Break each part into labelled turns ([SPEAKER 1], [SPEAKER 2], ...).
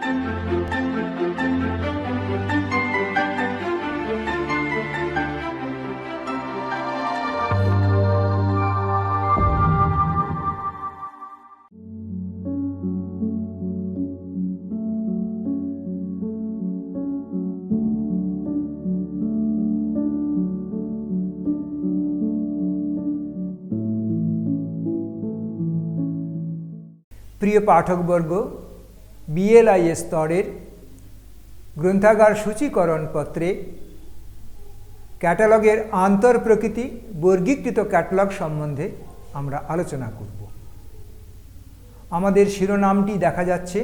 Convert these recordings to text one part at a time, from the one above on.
[SPEAKER 1] প্রিয় পাঠকবর্গ, বিএলআই স্তরের গ্রন্থাগার সূচীকরণ পত্রে ক্যাটালগের আন্তঃপ্রকৃতি বর্গীকৃত ক্যাটালগ সম্বন্ধে আমরা আলোচনা করব। আমাদের শিরোনামটি দেখা যাচ্ছে।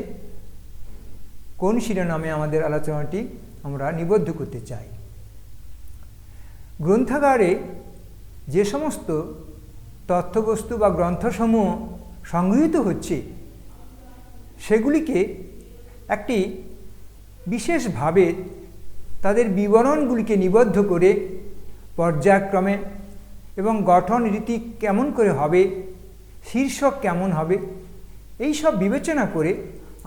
[SPEAKER 1] কোন শিরোনামে আমাদের আলোচনাটি আমরা নিবদ্ধ করতে চাই? গ্রন্থাগারে যে সমস্ত তথ্যবস্তু বা গ্রন্থসমূহ সংগৃহীত হচ্ছে সেগুলিকে একটি বিশেষভাবে তাদের বিবরণগুলিকে নিবদ্ধ করে পর্যায়ক্রমে এবং গঠন রীতি কেমন করে হবে, শীর্ষক কেমন হবে, এই সব বিবেচনা করে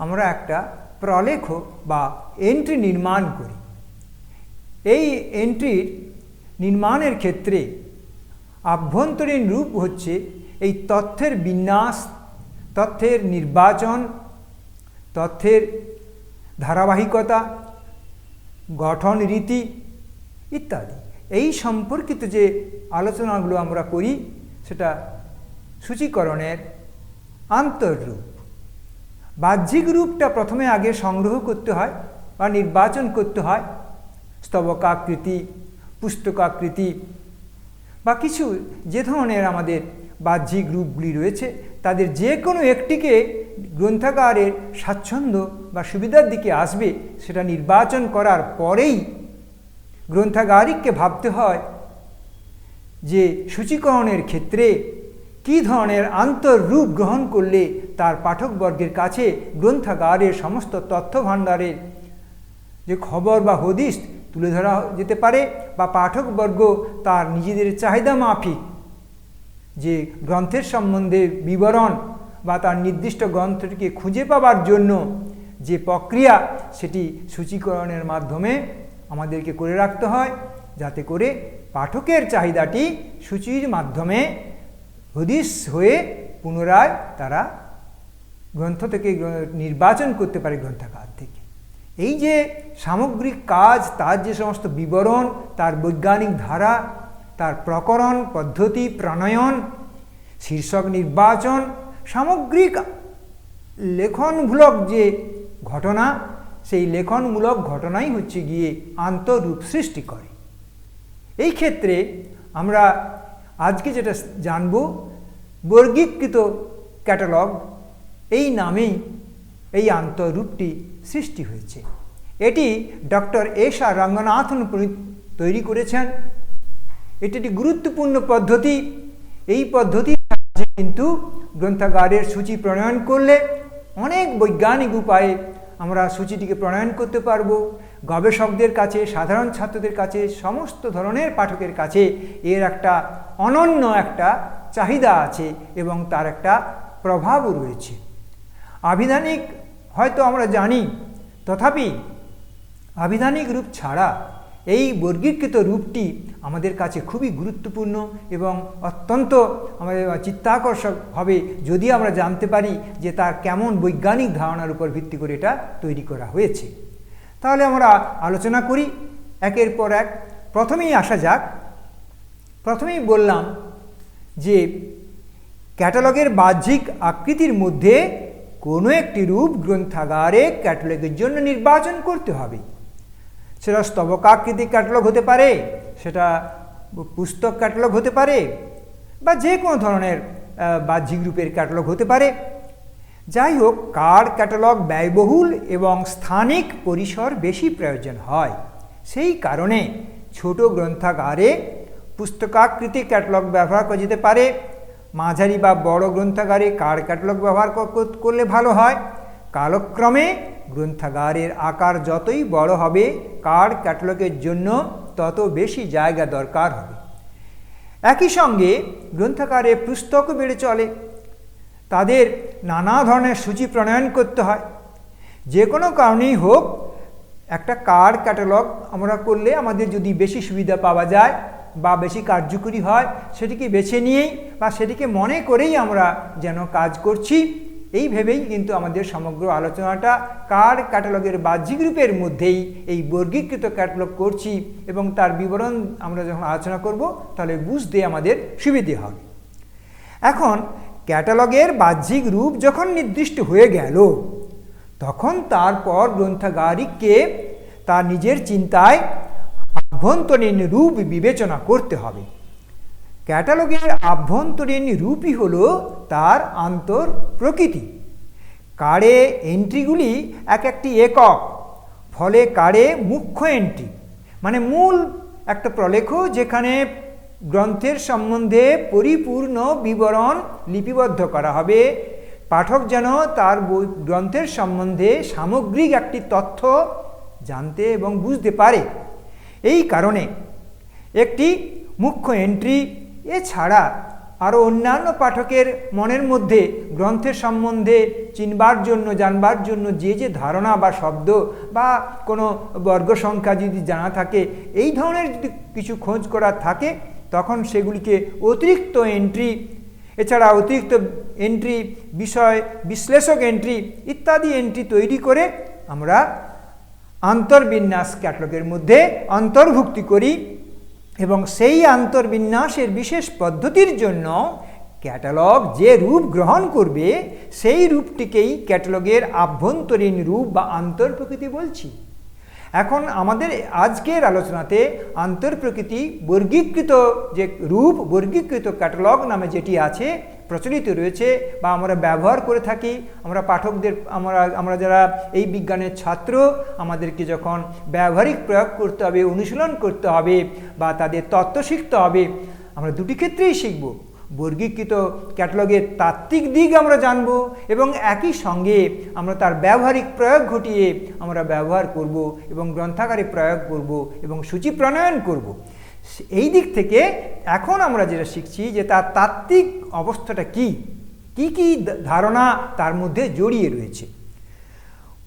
[SPEAKER 1] আমরা একটা প্রলেখ বা এন্ট্রি নির্মাণ করি। এই এন্ট্রির নির্মাণের ক্ষেত্রে আভ্যন্তরীণ রূপ হচ্ছে এই তথ্যের বিন্যাস, তথ্যের নির্বাচন, তথ্যের ধারাবাহিকতা, গঠন রীতি ইত্যাদি। এই সম্পর্কিত যে আলোচনাগুলো আমরা করি সেটা সূচীকরণের আন্তঃরূপ। বাহ্যিক রূপটা প্রথমে আগে সংগ্রহ করতে হয় বা নির্বাচন করতে হয়। স্তবকাকৃতি, পুস্তকাকৃতি বা কিছু যে ধরনের আমাদের বাহ্যিক রূপগুলি রয়েছে তাদের যে কোনো একটিকে গ্রন্থাগারের স্বাচ্ছন্দ্য বা সুবিধার দিকে আসবে সেটা নির্বাচন করার পরেই গ্রন্থাগারিককে ভাবতে হয় যে সূচীকরণের ক্ষেত্রে কী ধরনের আন্তঃরূপ গ্রহণ করলে তার পাঠকবর্গের কাছে গ্রন্থাগারের সমস্ত তথ্য ভাণ্ডারের যে খবর বা হদিস তুলে ধরা যেতে পারে বা পাঠকবর্গ তার নিজেদের চাহিদা মাফিক যে গ্রন্থের সম্বন্ধে বিবরণ বা তার নির্দিষ্ট গ্রন্থটিকে খুঁজে পাবার জন্য যে প্রক্রিয়া সেটি সূচীকরণের মাধ্যমে আমাদেরকে করে রাখতে হয়, যাতে করে পাঠকের চাহিদাটি সূচির মাধ্যমে হদিস হয়ে পুনরায় তারা গ্রন্থ থেকে নির্বাচন করতে পারে গ্রন্থাগার থেকে। এই যে সামগ্রিক কাজ, তার যে সমস্ত বিবরণ, তার বৈজ্ঞানিক ধারা, তার প্রকরণ পদ্ধতি প্রণয়ন, শীর্ষক নির্বাচন, সামগ্রিক লেখনমূলক যে ঘটনা, সেই লেখনমূলক ঘটনাই হচ্ছে গিয়ে আন্তঃরূপ সৃষ্টি করে। এই ক্ষেত্রে আমরা আজকে যেটা জানব, বর্গীকৃত ক্যাটালগ এই নামেই এই আন্তঃরূপটি সৃষ্টি হয়েছে। এটি ডক্টর এস.আর. রঙ্গনাথন তৈরি করেছেন। এটি একটি গুরুত্বপূর্ণ পদ্ধতি। এই পদ্ধতির সাহায্যে কিন্তু গ্রন্থাগারের সূচি প্রণয়ন করলে অনেক বৈজ্ঞানিক উপায়ে আমরা সূচিটিকে প্রণয়ন করতে পারব। গবেষকদের কাছে, সাধারণ ছাত্রদের কাছে, সমস্ত ধরনের পাঠকের কাছে এর একটা অনন্য একটা চাহিদা আছে এবং তার একটা প্রভাবও রয়েছে। আবিধানিক হয়তো আমরা জানি, তথাপি আবিধানিক রূপ ছাড়া এই বর্গীকৃত রূপটি আমাদের কাছে খুবই গুরুত্বপূর্ণ এবং অত্যন্ত আমাদের চিত্তাকর্ষক হবে যদি আমরা জানতে পারি যে তার কেমন বৈজ্ঞানিক ধারণার উপর ভিত্তি করে এটা তৈরি করা হয়েছে। তাহলে আমরা আলোচনা করি একের পর এক। প্রথমেই আসা যাক। প্রথমেই বললাম যে ক্যাটালগের বাহ্যিক আকৃতির মধ্যে কোনো একটি রূপ গ্রন্থাগারে ক্যাটালগের জন্য নির্বাচন করতে হবে। সেটা স্তবকাকৃতিক ক্যাটালগ হতে পারে, সেটা পুস্তক ক্যাটালগ হতে পারে, বা যে কোনো ধরনের বাহ্যিক রূপের ক্যাটালগ হতে পারে। যাই হোক, কার ক্যাটালগ ব্যয়বহুল এবং স্থানিক পরিসর বেশি প্রয়োজন হয়। সেই কারণে ছোট গ্রন্থাগারে পুস্তকাকৃতিক ক্যাটালগ ব্যবহার করা যেতে পারে। মাঝারি বা বড় গ্রন্থাগারে কার ক্যাটালগ ব্যবহার করলে ভালো হয়। কালক্রমে গ্রন্থাগারের আকার যতই বড় হবে, কার ক্যাটালগের জন্য তত বেশি জায়গা দরকার হবে। একই সঙ্গে গ্রন্থাগারে পুস্তকও বেড়ে চলে, তাদের নানা ধরনের সূচি প্রণয়ন করতে হয়। যে কোনো কারণেই হোক একটা কার্ড ক্যাটালগ আমরা করলে আমাদের যদি বেশি সুবিধা পাওয়া যায় বা বেশি কার্যকরী হয়, সেটিকে বেছে নিয়েই বা সেটিকে মনে করেই আমরা যেন কাজ করছি, এই ভেবেই কিন্তু আমাদের সমগ্র আলোচনাটা কার্ড ক্যাটালগের বাহ্যিক রূপের মধ্যেই এই বর্গীকৃত ক্যাটালগ করছি, এবং তার বিবরণ আমরা যখন আলোচনা করব তাহলে বুঝতে আমাদের সুবিধে হবে। এখন ক্যাটালগের বাহ্যিক রূপ যখন নির্দিষ্ট হয়ে গেল, তখন তারপর গ্রন্থাগারিককে তার নিজের চিন্তায় আভ্যন্তরীণ রূপ বিবেচনা করতে হবে। ক্যাটালগের আভ্যন্তরীণ রূপই হল তার আন্তর প্রকৃতি। কার্ডে এন্ট্রিগুলি এক একটি একক, ফলে কার্ডে মুখ্য এন্ট্রি মানে মূল একটা প্রলেখ, যেখানে গ্রন্থের সম্বন্ধে পরিপূর্ণ বিবরণ লিপিবদ্ধ করা হবে। পাঠক যেন তার গ্রন্থের সম্বন্ধে সামগ্রিক একটি তথ্য জানতে এবং বুঝতে পারে। এই কারণে একটি মুখ্য এন্ট্রি, এছাড়া আরও অন্যান্য পাঠকের মনের মধ্যে গ্রন্থের সম্বন্ধে চিনবার জন্য, জানবার জন্য যে যে ধারণা বা শব্দ বা কোনো বর্গ সংখ্যা যদি জানা থাকে, এই ধরনের যদি কিছু খোঁজ করার থাকে, তখন সেগুলিকে অতিরিক্ত এন্ট্রি, এছাড়া অতিরিক্ত এন্ট্রি, বিষয় বিশ্লেষক এন্ট্রি ইত্যাদি এন্ট্রি তৈরি করে আমরা আন্তর্বিন্যাস ক্যাটালগের মধ্যে অন্তর্ভুক্তি করি, এবং সেই আন্তর্বিন্যাসের বিশেষ পদ্ধতির জন্য ক্যাটালগ যে রূপ গ্রহণ করবে সেই রূপটিকেই ক্যাটালগের আভ্যন্তরীণ রূপ বা আন্তর্প্রকৃতি বলছি। এখন আমাদের আজকের আলোচনাতে আন্তর্প্রকৃতি বর্গীকৃত যে রূপ, বর্গীকৃত ক্যাটালগ নামে যেটি আছে, প্রচলিত রয়েছে বা আমরা ব্যবহার করে থাকি, আমরা পাঠকদের, আমরা যারা এই বিজ্ঞানের ছাত্র, আমাদেরকে যখন ব্যবহারিক প্রয়োগ করতে হবে, অনুশীলন করতে হবে বা তাদের তত্ত্ব শিখতে হবে, আমরা দুটি ক্ষেত্রেই শিখব। বর্গীকৃত ক্যাটালগের তাত্ত্বিক দিক আমরা জানব এবং একই সঙ্গে আমরা তার ব্যবহারিক প্রয়োগ ঘটিয়ে আমরা ব্যবহার করব এবং গ্রন্থাগারে প্রয়োগ করব এবং সূচি প্রণয়ন করব। এই দিক থেকে এখন আমরা যেটা শিখছি যে তার তাত্ত্বিক অবস্থাটা কি কি ধারণা তার মধ্যে জড়িয়ে রয়েছে।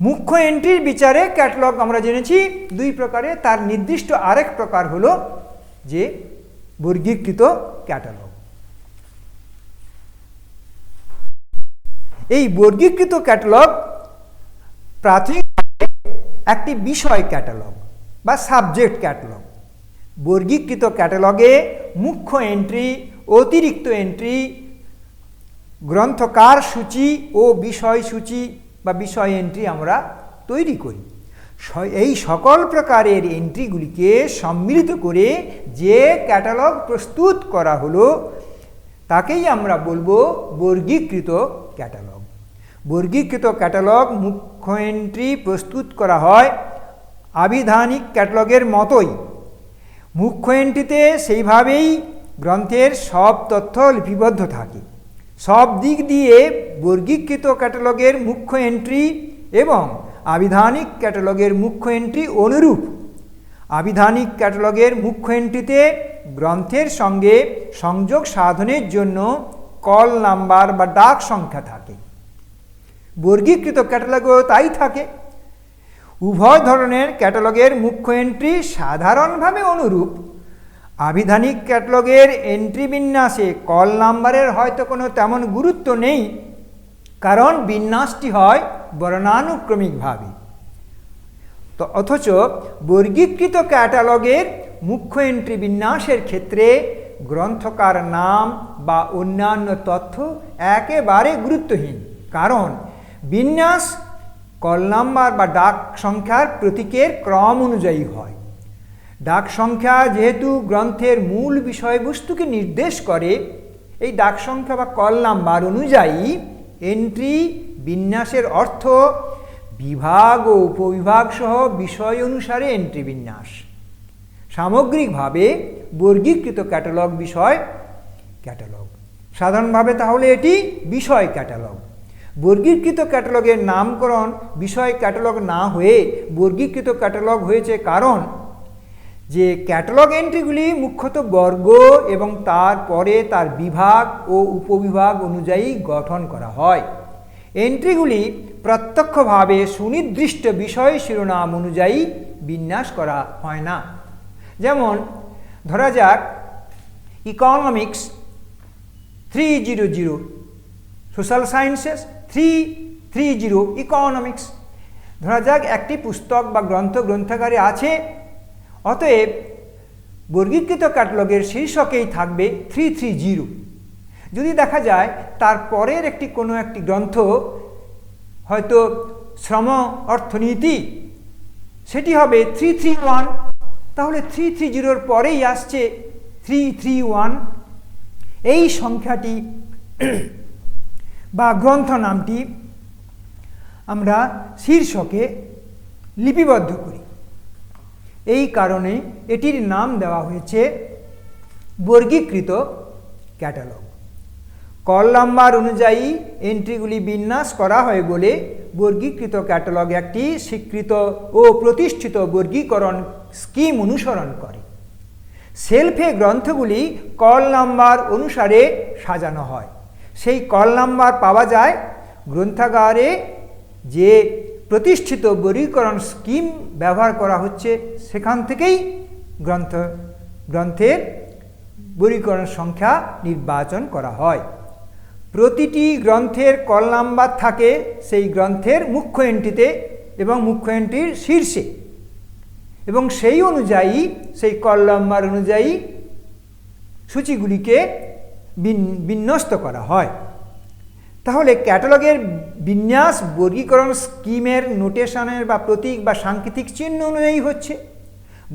[SPEAKER 1] মুখ্য এন্ট্রির বিচারে ক্যাটালগ আমরা জেনেছি দুই প্রকারে, তার নির্দিষ্ট আরেক প্রকার হলো যে বর্গীকৃত ক্যাটালগ। এই বর্গীকৃত ক্যাটালগ প্রাথমিকভাবে একটি বিষয় ক্যাটালগ বা সাবজেক্ট ক্যাটালগ। বর্গীকৃত ক্যাটালগে মুখ্য এন্ট্রি, অতিরিক্ত এন্ট্রি, গ্রন্থকার সূচি ও বিষয় সূচি বা বিষয় এন্ট্রি আমরা তৈরি করি। এই সকল প্রকারের এন্ট্রিগুলিকে সম্মিলিত করে যে ক্যাটালগ প্রস্তুত করা হলো তাকেই আমরা বলবো বর্গীকৃত ক্যাটালগ। বর্গীকৃত ক্যাটালগ মুখ্য এন্ট্রি প্রস্তুত করা হয় আবিধানিক ক্যাটালগের মতোই। মুখ্য এন্ট্রিতে সেইভাবেই গ্রন্থের সব তথ্য লিপিবদ্ধ থাকে। সব দিক দিয়ে বর্গীকৃত ক্যাটালগের মুখ্য এন্ট্রি এবং আবিধানিক ক্যাটালগের মুখ্য এন্ট্রি অনুরূপ। আবিধানিক ক্যাটালগের মুখ্য এন্ট্রিতে গ্রন্থের সঙ্গে সংযোগ সাধনের জন্য কল নাম্বার বা ডাক সংখ্যা থাকে। বর্গীকৃত ক্যাটালগেও তাই থাকে। উভয় ধরনের ক্যাটালগের মুখ্য এন্ট্রি সাধারণভাবে অনুরূপ। আবিধানিক ক্যাটালগের এন্ট্রি বিন্যাসে কল নাম্বারের হয়তো কোনো তেমন গুরুত্ব নেই, কারণ বিন্যাসটি হয় বর্ণানুক্রমিকভাবে। তো অথচ বর্গীকৃত ক্যাটালগের মুখ্য এন্ট্রি বিন্যাসের ক্ষেত্রে গ্রন্থকার নাম বা অন্যান্য তথ্য একেবারে গুরুত্বহীন, কারণ বিন্যাস কল নাম্বার বা ডাক সংখ্যার প্রতীকের ক্রম অনুযায়ী হয়। ডাক সংখ্যা যেহেতু গ্রন্থের মূল বিষয়বস্তুকে নির্দেশ করে, এই ডাক সংখ্যা বা কল নাম্বার অনুযায়ী এন্ট্রি বিন্যাসের অর্থ বিভাগ ও উপবিভাগ সহ বিষয় অনুসারে এন্ট্রি বিন্যাস। সামগ্রিকভাবে বর্গীকৃত ক্যাটালগ বিষয় ক্যাটালগ। সাধারণভাবে তাহলে এটি বিষয় ক্যাটালগ। বর্গীকৃত ক্যাটালগের নামকরণ বিষয় ক্যাটালগ না হয়ে বর্গীকৃত ক্যাটালগ হয়েছে, কারণ যে ক্যাটালগ এন্ট্রিগুলি মুখ্যত বর্গ এবং তারপরে তার বিভাগ ও উপবিভাগ অনুযায়ী গঠন করা হয়। এন্ট্রিগুলি প্রত্যক্ষভাবে সুনির্দিষ্ট বিষয় শিরোনাম অনুযায়ী বিন্যাস করা হয় না। যেমন ধরা যাক ইকোনমিক্স 300, সোশ্যাল সায়েন্সেস 330, ইকোনমিক্স। ধরা যাক একটি পুস্তক বা গ্রন্থাগারে আছে, অতএব বর্গীকৃত ক্যাটালগের শীর্ষকেই থাকবে 330। যদি দেখা যায় তার পরের কোনো একটি গ্রন্থ, হয়তো শ্রম অর্থনীতি, সেটি হবে 331, তাহলে 330-র পরেই আসছে 331। এই সংখ্যাটি বা গ্রন্থ নামটি আমরা শীর্ষকে লিপিবদ্ধ করি। এই কারণে এটির নাম দেওয়া হয়েছে বর্গীকৃত ক্যাটালগ। কল নাম্বার অনুযায়ী এন্ট্রিগুলি বিন্যাস করা হয় বলে বর্গীকৃত ক্যাটালগ একটি স্বীকৃত ও প্রতিষ্ঠিত বর্গীকরণ স্কিম অনুসরণ করে। সেলফে গ্রন্থগুলি কল নাম্বার অনুসারে সাজানো হয়। সেই কল নাম্বার পাওয়া যায় গ্রন্থাগারে যে প্রতিষ্ঠিত বর্গীকরণ স্কিম ব্যবহার করা হচ্ছে সেখান থেকেই গ্রন্থের বর্গীকরণ সংখ্যা নির্বাচন করা হয়। প্রতিটি গ্রন্থের কল নাম্বার থাকে সেই গ্রন্থের মুখ্য এন্ট্রিতে এবং মুখ্য এন্ট্রির শীর্ষে, এবং সেই অনুযায়ী সেই কল নাম্বার অনুযায়ী সূচিগুলিকে বিন্যস্ত করা হয়। তাহলে ক্যাটালগের বিন্যাস বর্গীকরণ স্কিমের নোটেশনের বা প্রতীক বা সাংকেতিক চিহ্ন অনুযায়ী হচ্ছে।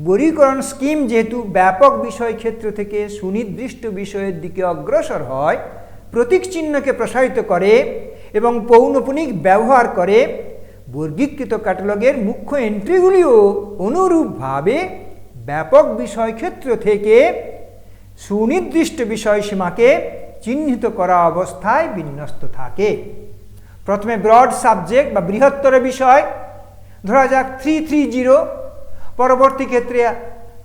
[SPEAKER 1] বর্গীকরণ স্কিম যেহেতু ব্যাপক বিষয় ক্ষেত্র থেকে সুনির্দিষ্ট বিষয়ের দিকে অগ্রসর হয়, প্রতীক চিহ্নকে প্রসারিত করে এবং পৌনঃপুনিক ব্যবহার করে, বর্গীকৃত ক্যাটালগের মুখ্য এন্ট্রিগুলিও অনুরূপভাবে ব্যাপক বিষয়ক্ষেত্র থেকে সুনির্দিষ্ট বিষয়সীমাকে চিহ্নিত করা অবস্থায় বিন্যস্ত থাকে। প্রথমে ব্রড সাবজেক্ট বা বৃহত্তর বিষয়, ধরা যাক 330, পরবর্তী ক্ষেত্রে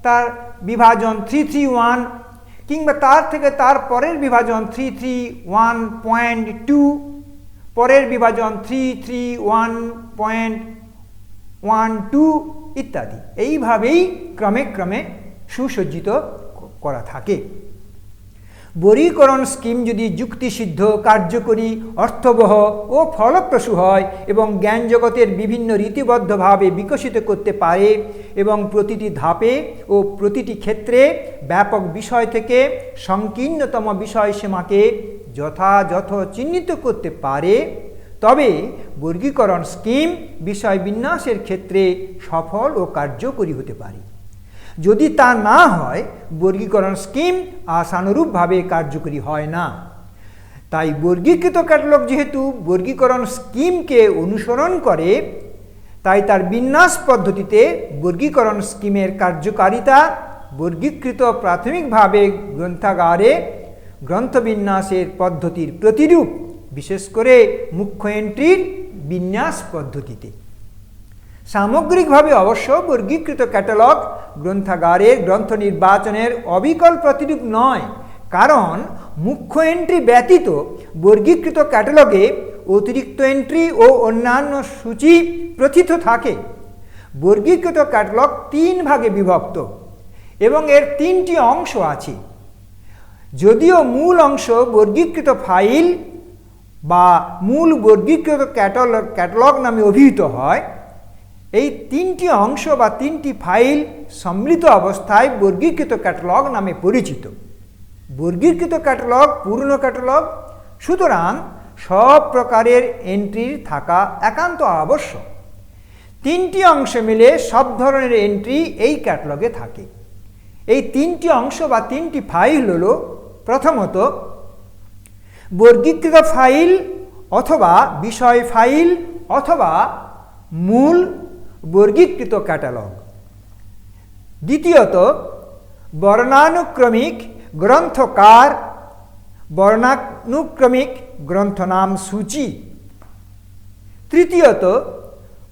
[SPEAKER 1] তার বিভাজন 331, কিংবা তার থেকে তার পরের বিভাজন 331.2, পরের বিভাজন 331.12 ইত্যাদি। এইভাবেই ক্রমে ক্রমে সুসজ্জিত করা থাকে। বর্গীকরণ স্কিম যদি যুক্তিসিদ্ধ, কার্যকরী, অর্থবহ ও ফলপ্রসূ হয় এবং জ্ঞান জগতের বিভিন্ন রীতিবদ্ধভাবে বিকশিত করতে পারে এবং প্রতিটি ধাপে ও প্রতিটি ক্ষেত্রে ব্যাপক বিষয় থেকে সংকীর্ণতম বিষয়সীমাকে যথাযথ চিহ্নিত করতে পারে, তবে বর্গীকরণ স্কিম বিষয় বিন্যাসের ক্ষেত্রে সফল ও কার্যকরী হতে পারে। যদি তা না হয়, বর্গীকরণ স্কিম আশানুরূপভাবে কার্যকরী হয় না। তাই বর্গীকৃত ক্যাটালগ যেহেতু বর্গীকরণ স্কিমকে অনুসরণ করে, তাই তার বিন্যাস পদ্ধতিতে বর্গীকরণ স্কিমের কার্যকারিতা বর্গীকৃত প্রাথমিকভাবে গ্রন্থাগারে গ্রন্থবিন্যাসের পদ্ধতির প্রতিরূপ, বিশেষ করে মুখ্য এন্ট্রির বিন্যাস পদ্ধতিতে। সামগ্রিকভাবে অবশ্য বর্গীকৃত ক্যাটালগ গ্রন্থাগারের গ্রন্থ নির্বাচনের অবিকল প্রতিরূপ নয়, কারণ মুখ্য এন্ট্রি ব্যতীত বর্গীকৃত ক্যাটালগে অতিরিক্ত এন্ট্রি ও অন্যান্য সূচি প্রথিত থাকে। বর্গীকৃত ক্যাটালগ 3 ভাগে বিভক্ত এবং এর 3টি অংশ আছে। যদিও মূল অংশ বর্গীকৃত ফাইল বা মূল বর্গীকৃত ক্যাটালগ নামে অভিহিত হয়, এই 3টি অংশ বা 3টি ফাইল সম্মিলিত অবস্থায় বর্গীকৃত ক্যাটালগ নামে পরিচিত। বর্গীকৃত ক্যাটালগ পূর্ণ ক্যাটালগ, সুতরাং সব প্রকারের এন্ট্রির থাকা একান্ত আবশ্যক। 3টি অংশ মিলে সব ধরনের এন্ট্রি এই ক্যাটালগে থাকে। এই 3টি অংশ বা 3টি ফাইল হল, প্রথমত বর্গীকৃত ফাইল অথবা বিষয় ফাইল অথবা মূল বর্গীকৃত ক্যাটালগ। দ্বিতীয়ত বর্ণানুক্রমিক গ্রন্থকার, বর্ণানুক্রমিক গ্রন্থনাম সূচি। তৃতীয়ত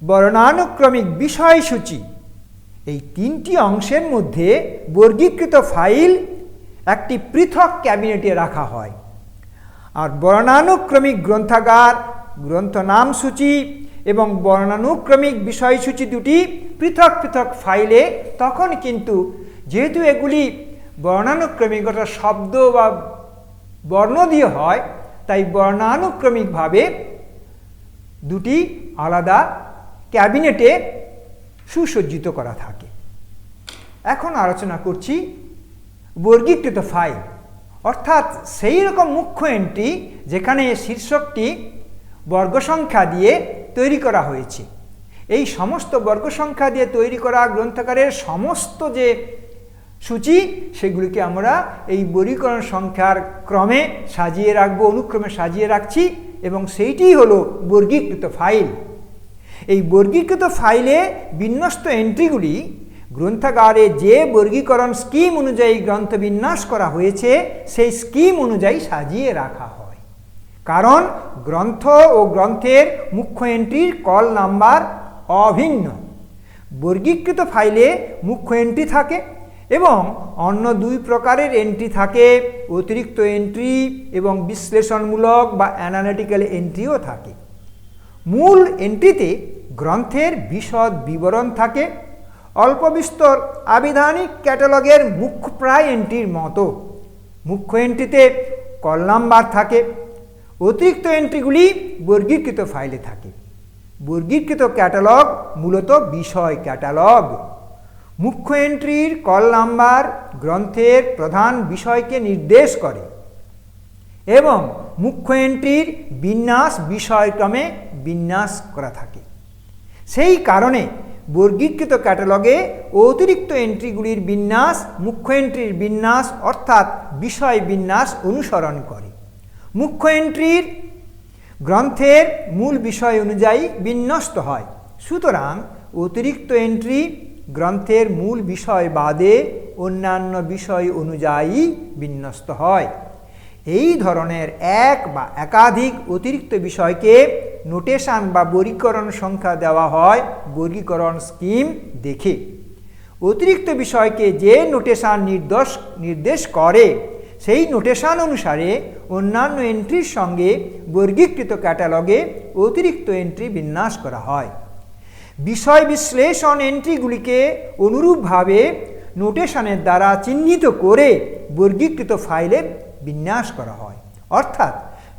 [SPEAKER 1] বর্ণানুক্রমিক বিষয়সূচি। এই 3টি অংশের মধ্যে বর্গীকৃত ফাইল একটি পৃথক ক্যাবিনেটে রাখা হয়, আর বর্ণানুক্রমিক গ্রন্থাগার, গ্রন্থনাম সূচি এবং বর্ণানুক্রমিক বিষয়সূচি দুটি পৃথক পৃথক ফাইলে, তখন কিন্তু যেহেতু এগুলি বর্ণানুক্রমিক অর্থাৎ শব্দ বা বর্ণ দিয়ে হয়, তাই বর্ণানুক্রমিকভাবে দুটি আলাদা ক্যাবিনেটে সুসজ্জিত করা থাকে। এখন আলোচনা করছি বর্গীকৃত ফাইল, অর্থাৎ সেই রকম মুখ্য এন্ট্রি যেখানে শীর্ষকটি বর্গ সংখ্যা দিয়ে তৈরি করা হয়েছে। এই সমস্ত বর্গ সংখ্যা দিয়ে তৈরি করা গ্রন্থাগারের সমস্ত যে সূচি, সেগুলিকে আমরা এই বর্গীকরণ সংখ্যার ক্রমে সাজিয়ে রাখবো, অনুক্রমে সাজিয়ে রাখছি, এবং সেইটিই হলো বর্গীকৃত ফাইল। এই বর্গীকৃত ফাইলে বিন্যস্ত এন্ট্রিগুলি গ্রন্থাগারে যে বর্গীকরণ স্কিম অনুযায়ী গ্রন্থ বিন্যাস করা হয়েছে সেই স্কিম অনুযায়ী সাজিয়ে রাখা হয়। কারণ গ্রন্থ ও গ্রন্থের মুখ্য এন্ট্রির কল নাম্বার অভিন্ন। বর্গীকৃত ফাইলে মুখ্য এন্ট্রি থাকে এবং অন্য দুই প্রকারের এন্ট্রি থাকে, অতিরিক্ত এন্ট্রি এবং বিশ্লেষণমূলক বা অ্যানালিটিক্যাল এন্ট্রিও থাকে। মূল এন্ট্রিতে গ্রন্থের বিশদ বিবরণ থাকে, অল্প বিস্তর আবিধানিক ক্যাটালগের মুখ্য প্রায় এন্ট্রির মতো। মুখ্য এন্ট্রিতে কল নাম্বার থাকে। অতিরিক্ত এন্ট্রিগুলি বর্গীকৃত ফাইলে থাকে। বর্গীকৃত ক্যাটালগ মূলত বিষয় ক্যাটালগ। মুখ্য এন্ট্রির কল নাম্বার গ্রন্থের প্রধান বিষয়কে নির্দেশ করে এবং মুখ্য এন্ট্রির বিন্যাস বিষয়ক্রমে বিন্যাস করা থাকে। সেই কারণে বর্গীকৃত ক্যাটালগে অতিরিক্ত এন্ট্রিগুলির বিন্যাস মুখ্য এন্ট্রির বিন্যাস অর্থাৎ বিষয় বিন্যাস অনুসরণ করে। মুখ্য এন্ট্রির গ্রন্থের মূল বিষয় অনুযায়ী বিন্যস্ত হয়। সুতরাং অতিরিক্ত এন্ট্রি গ্রন্থের মূল বিষয় বাদে অন্যান্য বিষয় অনুযায়ী বিন্যস্ত হয়। এই ধরনের এক বা একাধিক অতিরিক্ত বিষয়কে নোটেশন বা বর্গীকরণ সংখ্যা দেওয়া হয় বর্গীকরণ স্কিম দেখে। অতিরিক্ত বিষয়কে যে নোটেশন নির্দেশ করে সেই নোটেশন অনুসারে অন্যান্য এন্ট্রির সঙ্গে বর্গীকৃত ক্যাটালগে অতিরিক্ত এন্ট্রি বিন্যাস করা হয়। বিষয় বিশ্লেষণ এন্ট্রিগুলিকে অনুরূপভাবে নোটেশনের দ্বারা চিহ্নিত করে বর্গীকৃত ফাইলে বিন্যাস করা হয়। অর্থাৎ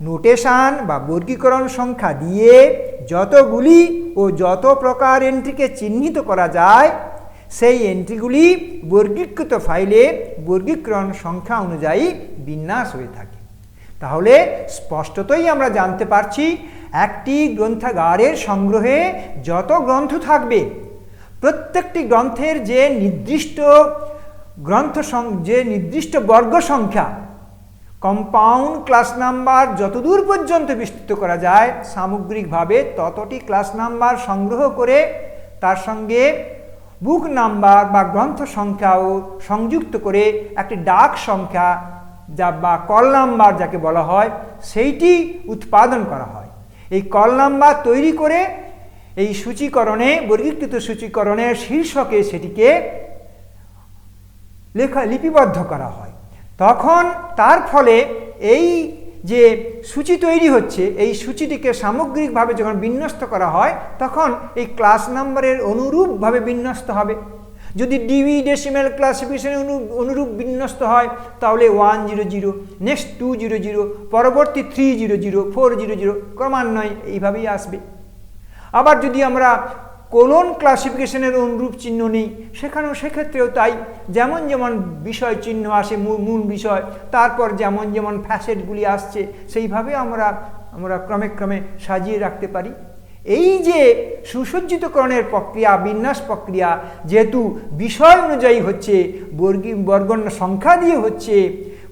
[SPEAKER 1] নোটেশন বা বর্গীকরণ সংখ্যা দিয়ে যতগুলি ও যত প্রকার এন্ট্রিকে চিহ্নিত করা যায় সেই এন্ট্রিগুলি বর্গীকৃত ফাইলে বর্গীকরণ সংখ্যা অনুযায়ী বিন্যাস হয়ে থাকে। তাহলে স্পষ্টতই আমরা জানতে পারছি একটি গ্রন্থাগারের সংগ্রহে যত গ্রন্থ থাকবে প্রত্যেকটি গ্রন্থের যে নির্দিষ্ট বর্গ সংখ্যা কম্পাউন্ড ক্লাস নাম্বার যতদূর পর্যন্ত বিস্তৃত করা যায় সামগ্রিকভাবে ততটি ক্লাস নাম্বার সংগ্রহ করে তার সঙ্গে বুক নাম্বার বা গ্রন্থ সংখ্যাও সংযুক্ত করে একটি ডাক সংখ্যা যা বা কল নাম্বার যাকে বলা হয় সেইটি উৎপাদন করা হয়। এই কল নাম্বার তৈরি করে এই সূচীকরণে বর্গীকৃত সূচীকরণের শীর্ষকে সেটিকে লিপিবদ্ধ করা হয়। তখন তার ফলে এই যে সূচি তৈরি হচ্ছে এই সূচিটিকে সামগ্রিকভাবে যখন বিন্যস্ত করা হয় তখন এই ক্লাস নাম্বারের অনুরূপভাবে বিন্যস্ত হবে। যদি ডিভি ডেসিমেল ক্লাসিফিকেশনে অনুরূপ বিন্যস্ত হয় তাহলে 100, নেক্সট 200, পরবর্তী 300, 400 ক্রমান্বয়ে এইভাবেই আসবে। আবার যদি আমরা কোলন ক্লাসিফিকেশনের অনুরূপ চিহ্ন নেই সেক্ষেত্রেও তাই, যেমন যেমন বিষয় চিহ্ন আসে মূল বিষয় তারপর যেমন যেমন ফ্যাসেটগুলি আসছে সেইভাবে আমরা ক্রমে ক্রমে সাজিয়ে রাখতে পারি। এই যে সুসজ্জিতকরণের প্রক্রিয়া বিন্যাস প্রক্রিয়া যেহেতু বিষয় অনুযায়ী হচ্ছে বর্গন্য সংখ্যা দিয়ে হচ্ছে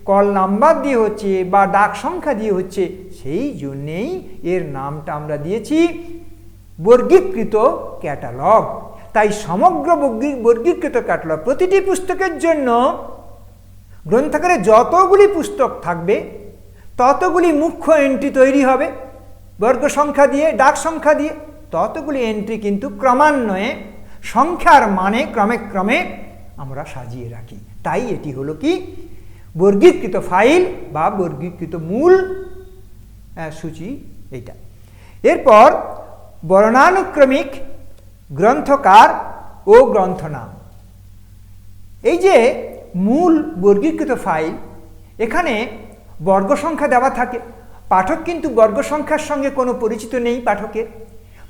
[SPEAKER 1] কল নাম্বার দিয়ে হচ্ছে বা ডাক সংখ্যা দিয়ে হচ্ছে সেই জন্যেই এর নামটা আমরা দিয়েছি বর্গীকৃত ক্যাটালগ। তাই সমগ্র বর্গীকৃত ক্যাটালগ প্রতিটি পুস্তকের জন্য গ্রন্থাগারে যতগুলি পুস্তক থাকবে ততগুলি মুখ্য এন্ট্রি তৈরি হবে বর্গ সংখ্যা দিয়ে ডাক সংখ্যা দিয়ে। ততগুলি এন্ট্রি কিন্তু ক্রমান্বয়ে সংখ্যার মানে ক্রমে ক্রমে আমরা সাজিয়ে রাখি। তাই এটি হলো কি বর্গীকৃত ফাইল বা বর্গীকৃত মূল সূচি এইটা। এরপর বর্ণানুক্রমিক গ্রন্থকার ও গ্রন্থনাম। এই যে মূল বর্গীকৃত ফাইল, এখানে বর্গ সংখ্যা দেওয়া থাকে। পাঠক কিন্তু বর্গ সংখ্যার সঙ্গে কোনো পরিচিত নেই পাঠকের।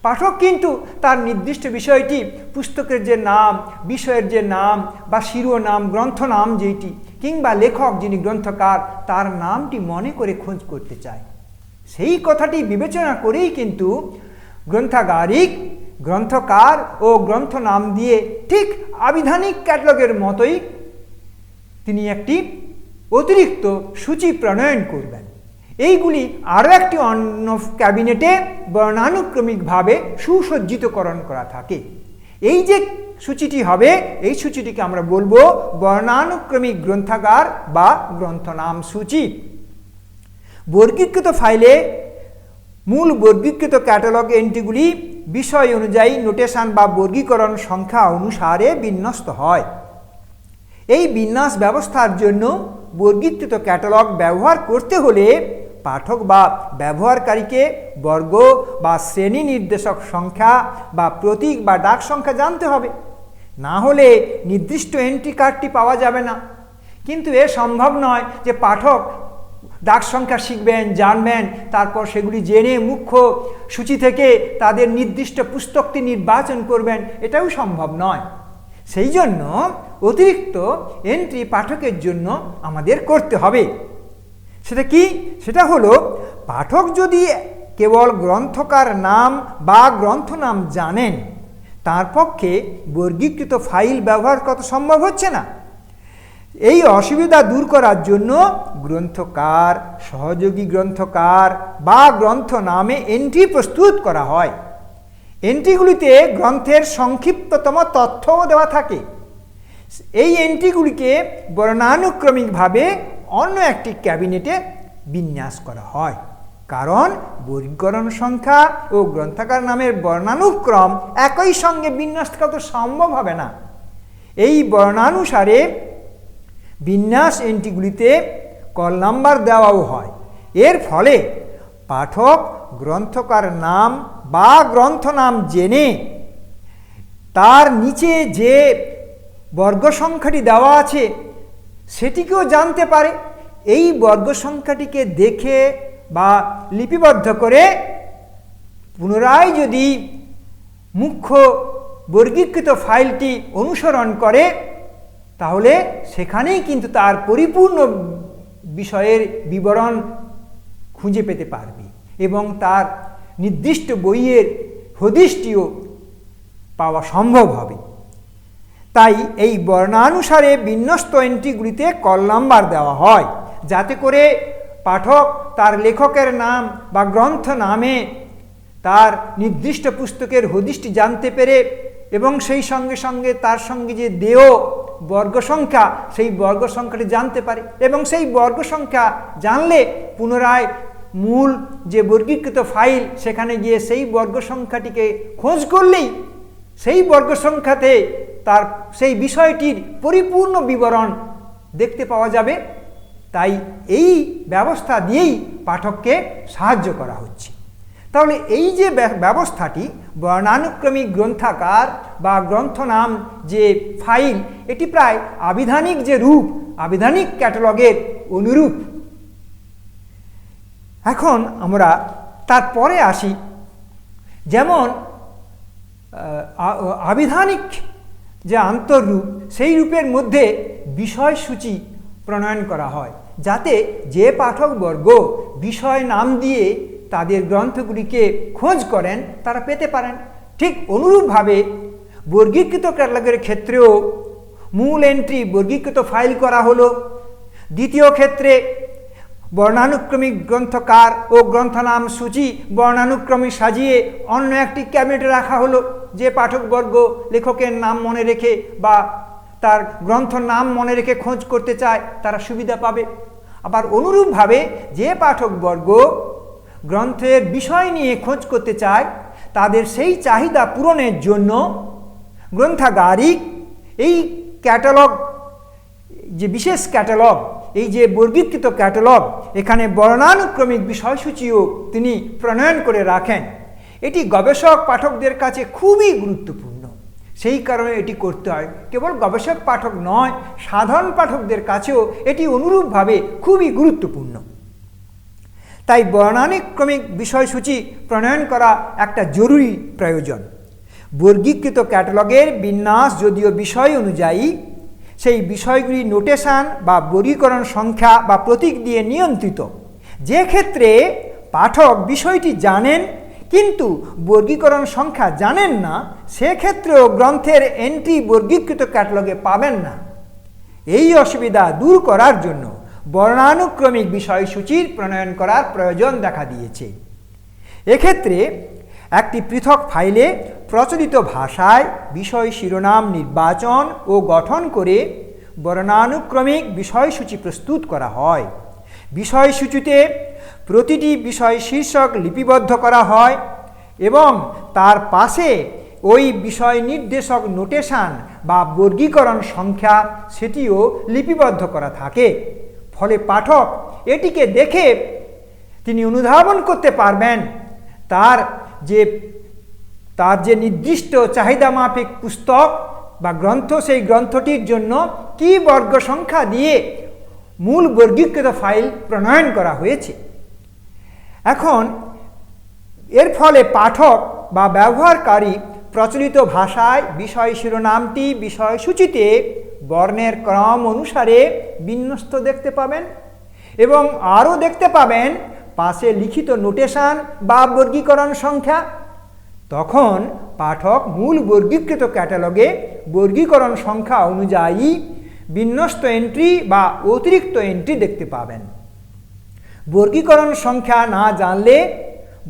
[SPEAKER 1] পাঠক কিন্তু তার নির্দিষ্ট বিষয়টি, পুস্তকের যে নাম, বিষয়ের যে নাম বা শিরোনাম, গ্রন্থনাম যেটি, কিংবা লেখক যিনি গ্রন্থকার, তার নামটি মনে করে খোঁজ করতে চায়। সেই কথাটি বিবেচনা করেই কিন্তু গ্রন্থাগারিক গ্রন্থকার ও গ্রন্থনাম দিয়ে ঠিক আবিধানিক ক্যাটালগের মতোই তিনি একটি অতিরিক্ত সূচি প্রণয়ন করবেন। এইগুলি আরও একটি অন্য ক্যাবিনেটে বর্ণানুক্রমিকভাবে সুসজ্জিতকরণ করা থাকে। এই যে সূচিটি হবে, এই সূচিটিকে আমরা বলবো বর্ণানুক্রমিক গ্রন্থাগার বা গ্রন্থনাম সূচি। বর্গীকৃত ফাইলে মূল বর্গীকৃত ক্যাটালগ এন্ট্রিগুলি বিষয় অনুযায়ী নোটেশন বা বর্গীকরণ সংখ্যা অনুসারে বিন্যস্ত হয়। এই বিন্যাস ব্যবস্থার জন্য বর্গীকৃত ক্যাটালগ ব্যবহার করতে হলে পাঠক বা ব্যবহারকারীকে বর্গ বা শ্রেণী নির্দেশক সংখ্যা বা প্রতীক বা ডাক সংখ্যা জানতে হবে, না হলে নির্দিষ্ট এন্ট্রি কার্ডটি পাওয়া যাবে না। কিন্তু এ সম্ভব নয় যে পাঠক ডাক সংখ্যা শিখবেন, জানবেন, তারপর সেগুলি জেনে মুখ্য সূচি থেকে তাদের নির্দিষ্ট পুস্তকটি নির্বাচন করবেন, এটাও সম্ভব নয়। সেই জন্য অতিরিক্ত এন্ট্রি পাঠকের জন্য আমাদের করতে হবে। সেটা কি? সেটা হলো, পাঠক যদি কেবল গ্রন্থকার নাম বা গ্রন্থনাম জানেন, তার পক্ষে বর্গীকৃত ফাইল ব্যবহার করা সম্ভব হচ্ছে না। এই অসুবিধা দূর করার জন্য গ্রন্থকার, সহযোগী গ্রন্থকার বা গ্রন্থ নামে এন্ট্রি প্রস্তুত করা হয়। এন্ট্রিগুলিতে গ্রন্থের সংক্ষিপ্ততম তথ্যও দেওয়া থাকে। এই এন্ট্রিগুলিকে বর্ণানুক্রমিকভাবে অন্য একটি ক্যাবিনেটে বিন্যাস করা হয়, কারণ বর্গীকরণ সংখ্যা ও গ্রন্থাগার নামের বর্ণানুক্রম একই সঙ্গে বিন্যাস করা তো সম্ভব হবে না। এই বর্ণানুসারে বিন্যাস এন্ট্রিগুলিতে কল নাম্বার দেওয়াও হয়। এর ফলে পাঠক গ্রন্থকার নাম বা গ্রন্থনাম জেনে তার নিচে যে বর্গ সংখ্যাটি দেওয়া আছে সেটিকেও জানতে পারে। এই বর্গ সংখ্যাটিকে দেখে বা লিপিবদ্ধ করে পুনরায় যদি মুখ্য বর্গীকৃত ফাইলটি অনুসরণ করে, তাহলে সেখানেই কিন্তু তার পরিপূর্ণ বিষয়ের বিবরণ খুঁজে পেতে পারবে এবং তার নির্দিষ্ট বইয়ের হদিশটিও পাওয়া সম্ভব হবে। তাই এই বর্ণানুসারে বিন্যস্ত এন্ট্রিগুলিতে কল নাম্বার দেওয়া হয়, যাতে করে পাঠক তার লেখকের নাম বা গ্রন্থ নামে তার নির্দিষ্ট পুস্তকের হদিশটি জানতে পেরে এবং সেই সঙ্গে সঙ্গে তার সঙ্গে যে দেয় বর্গ সংখ্যা, সেই বর্গ সংখ্যাটি জানতে পারে এবং সেই বর্গ সংখ্যা জানলে পুনরায় মূল যে বর্গীকৃত ফাইল সেখানে গিয়ে সেই বর্গ সংখ্যাটিকে খোঁজ করলেই সেই বর্গ সংখ্যাতে তার সেই বিষয়টির পরিপূর্ণ বিবরণ দেখতে পাওয়া যাবে। তাই এই ব্যবস্থা দিয়েই পাঠককে সাহায্য করা হচ্ছে। তাহলে এই যে ব্যবস্থাটি বর্ণানুক্রমিক গ্রন্থাগার বা গ্রন্থনাম যে ফাইল, এটি প্রায় আবিধানিক যে রূপ, আবিধানিক ক্যাটালগের অনুরূপ। এখন আমরা তারপরে আসি, যেমন আবিধানিক যে আন্তঃরূপ, সেই রূপের মধ্যে বিষয়সূচি প্রণয়ন করা হয়, যাতে যে পাঠকবর্গ বিষয় নাম দিয়ে তাদের গ্রন্থগুলিকে খোঁজ করেন তারা পেতে পারেন। ঠিক অনুরূপভাবে বর্গীকৃত ক্যাটালগের ক্ষেত্রেও মূল এন্ট্রি বর্গীকৃত ফাইল করা হলো। দ্বিতীয় ক্ষেত্রে বর্ণানুক্রমিক গ্রন্থকার ও গ্রন্থনাম সূচি বর্ণানুক্রমে সাজিয়ে অন্য একটি ক্যাবিনেটে রাখা হলো। যে পাঠকবর্গ লেখকের নাম মনে রেখে বা তার গ্রন্থ নাম মনে রেখে খোঁজ করতে চায় তারা সুবিধা পাবে। আবার অনুরূপভাবে যে পাঠকবর্গ গ্রন্থের বিষয় নিয়ে খোঁজ করতে চায় তাদের সেই চাহিদা পূরণের জন্য গ্রন্থাগারিক এই ক্যাটালগ, যে বিশেষ ক্যাটালগ, এই যে বর্গীকৃত ক্যাটালগ, এখানে বর্ণানুক্রমিক বিষয়সূচিও তিনি প্রণয়ন করে রাখেন। এটি গবেষক পাঠকদের কাছে খুবই গুরুত্বপূর্ণ। সেই কারণে এটি করতে হয়। কেবল গবেষক পাঠক নয়, সাধারণ পাঠকদের কাছেও এটি অনুরূপভাবে খুবই গুরুত্বপূর্ণ। তাই বর্ণানুক্রমিক বিষয়সূচি প্রণয়ন করা একটা জরুরি প্রয়োজন। বর্গীকৃত ক্যাটালগের বিন্যাস যদিও বিষয় অনুযায়ী, সেই বিষয়গুলি নোটেশন বা বর্গীকরণ সংখ্যা বা প্রতীক দিয়ে নিয়ন্ত্রিত। যে ক্ষেত্রে পাঠক বিষয়টি জানেন কিন্তু বর্গীকরণ সংখ্যা জানেন না, সেক্ষেত্রেও গ্রন্থের এন্ট্রি বর্গীকৃত ক্যাটালগে পাবেন না। এই অসুবিধা দূর করার জন্য বর্ণানুক্রমিক বিষয়সূচির প্রণয়ন করার প্রয়োজন দেখা দিয়েছে। এক্ষেত্রে একটি পৃথক ফাইলে প্রচলিত ভাষায় বিষয় শিরোনাম নির্বাচন ও গঠন করে বর্ণানুক্রমিক বিষয়সূচি প্রস্তুত করা হয়। বিষয়সূচিতে প্রতিটি বিষয় শীর্ষক লিপিবদ্ধ করা হয় এবং তার পাশে ওই বিষয় নির্দেশক নোটেশন বা বর্গীকরণ সংখ্যা সেটিও লিপিবদ্ধ করা থাকে। ফলে পাঠক এটিকে দেখে তিনি অনুধাবন করতে পারবেন তার যে নির্দিষ্ট চাহিদা মাফিক পুস্তক বা গ্রন্থ, সেই গ্রন্থটির জন্য কী বর্গ সংখ্যা দিয়ে মূল বর্গীকৃত ফাইল প্রণয়ন করা হয়েছে। এখন এর ফলে পাঠক বা ব্যবহারকারী প্রচলিত ভাষায় বিষয় শিরোনামটি বিষয়সূচিতে বর্ণের ক্রম অনুসারে বিন্যস্ত দেখতে পাবেন এবং আরও দেখতে পাবেন পাশে লিখিত নোটেশন বা বর্গীকরণ সংখ্যা। তখন পাঠক মূল বর্গীকৃত ক্যাটালগে বর্গীকরণ সংখ্যা অনুযায়ী বিন্যস্ত এন্ট্রি বা অতিরিক্ত এন্ট্রি দেখতে পাবেন। বর্গীকরণ সংখ্যা না জানলে